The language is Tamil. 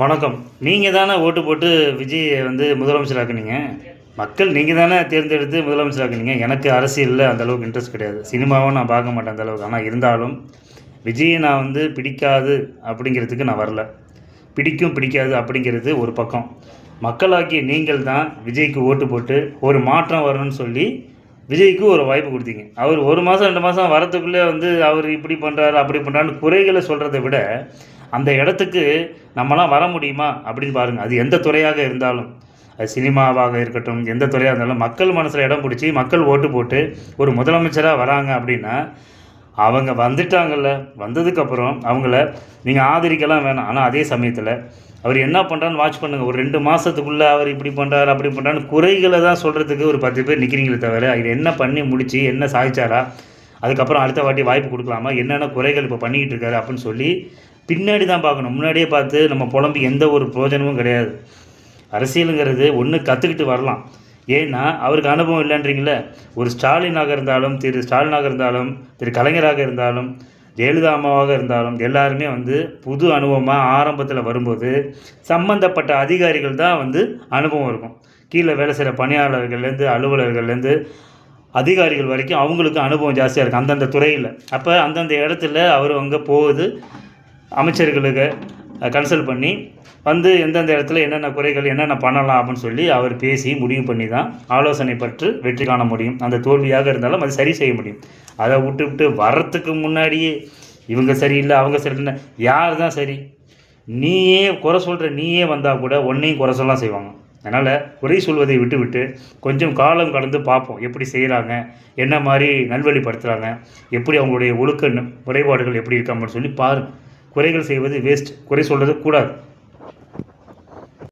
வணக்கம். நீங்க தானே ஓட்டு போட்டு விஜய வந்து முதலமைச்சராக்குனீங்க. மக்கள் நீங்க தானே தேர்ந்தெடுத்து முதலமைச்சராக்குனீங்க. எனக்கு அரசியல்ல அந்த அளவுக்கு இன்ட்ரெஸ்ட் கிடையாது. சினிமாவும் நான் பார்க்க மாட்டேன் அந்த அளவுக்கு. ஆனா இருந்தாலும், விஜய நான் வந்து பிடிக்காது அப்படிங்கிறதுக்கு நான் வரல. பிடிக்கும், பிடிக்காது அப்படிங்கிறது ஒரு பக்கம். மக்களாகிய நீங்கள் தான் விஜய்க்கு ஓட்டு போட்டு ஒரு மாற்றம் வரணும்னு சொல்லி, விஜய்க்கு ஒரு வாய்ப்பு குடுத்தீங்க. அவர் 1 மாசம், 2 மாசம் வரத்துக்குள்ளே வந்து அவர் இப்படி பண்றாரு, அப்படி பண்றாருன்னு குறைகள சொல்றத விட, அந்த இடத்துக்கு நம்மலாம் வர முடியுமா அப்படின்னு பாருங்க. அது எந்த துறையாக இருந்தாலும். அது சினிமாவாக இருக்கட்டும், எந்த துறையா இருந்தாலும் மக்கள் மனசுல இடம் பிடிச்சு, மக்கள் ஓட்டு போட்டு ஒரு முதலமைச்சரா வராங்க அப்படின்னா, அவங்க வந்துட்டாங்கல்ல, வந்ததுக்கப்புறம் அவங்கள நீங்க ஆதரிக்கலாம் வேணாம். ஆனா அதே சமயத்தில அவர் என்ன பண்றாருன்னு வாட்ச் பண்ணுங்க. ஒரு 2 மாசத்துக்குள்ள அவர் இப்படி பண்றாரு, அப்படி பண்றாருன்னு குறைகள தான் சொல்றதுக்கு ஒரு 10 பேர் நிக்கிறீங்களே தவிர, இது என்ன பண்ணி முடிச்சு, என்ன சாதிச்சாரா? அதுக்கப்புறம் அடுத்த வாட்டி வாய்ப்பு குடுக்கலாமா? என்னென்ன குறைகள் இப்போ பண்ணிக்கிட்டு இருக்காரு அப்படின்னு சொல்லி, பின்னாடி தான் பார்க்கணும். முன்னாடியே பார்த்து நம்ம புலம்பி எந்த ஒரு பிரயோஜனமும் கிடையாது. அரசியலுங்கிறது ஒண்ணு கத்துக்கிட்டு வரலாம். ஏன்னா, அவருக்கு அனுபவம் இல்லன்றீங்கள்ல. ஒரு ஸ்டாலினாக இருந்தாலும், திரு ஸ்டாலினாக இருந்தாலும், திரு கலைஞராக இருந்தாலும், ஜெயலலிதா அம்மாவாக இருந்தாலும், எல்லாருமே வந்து புது அனுபவமா ஆரம்பத்தில வரும்போது, சம்மந்தப்பட்ட அதிகாரிகள் தான் வந்து அனுபவம் இருக்கும். கீழ வேலை செய்ற பணியாளர்கள்லேருந்து, அலுவலர்கள்லேருந்து, அதிகாரிகள் வரைக்கும் அவங்களுக்கு அனுபவம் ஜாஸ்தியா இருக்கும். அந்தந்த துறையில. அப்ப அந்தந்த இடத்துல அவரு அங்க போகுது, அமைச்சர்களுக்கு கன்சல்ட் பண்ணி வந்து எந்தெந்த இடத்துல என்னென்ன குறைகள் என்னென்ன பண்ணலாம் அப்படின்னு சொல்லி அவர் பேசி முடிவு பண்ணி தான் ஆலோசனை பெற்று வெற்றி காண முடியும். அந்த தோல்வியாக இருந்தாலும் அது சரி செய்ய முடியும். அதை விட்டுவிட்டு வர்றதுக்கு முன்னாடியே இவங்க சரியில்லை அவங்க சரியில்லை, யார் தான் சரி? நீயே குறை சொல்கிற நீயே வந்தால் கூட உன்னையும் குறை சொல்லலாம் செய்வாங்க. அதனால் குறை சொல்வதை விட்டுவிட்டு கொஞ்சம் காலம் கடந்து பார்ப்போம். எப்படி செய்கிறாங்க, என்ன மாதிரி நல்வழிப்படுத்துகிறாங்க, எப்படி அவங்களுடைய ஒழுக்க குறைபாடுகள் எப்படி இருக்காங்கன்னு சொல்லி பாருங்கள். குறைகள் செய்வது வேஸ்ட், குறை சொல்கிறது கூடாது.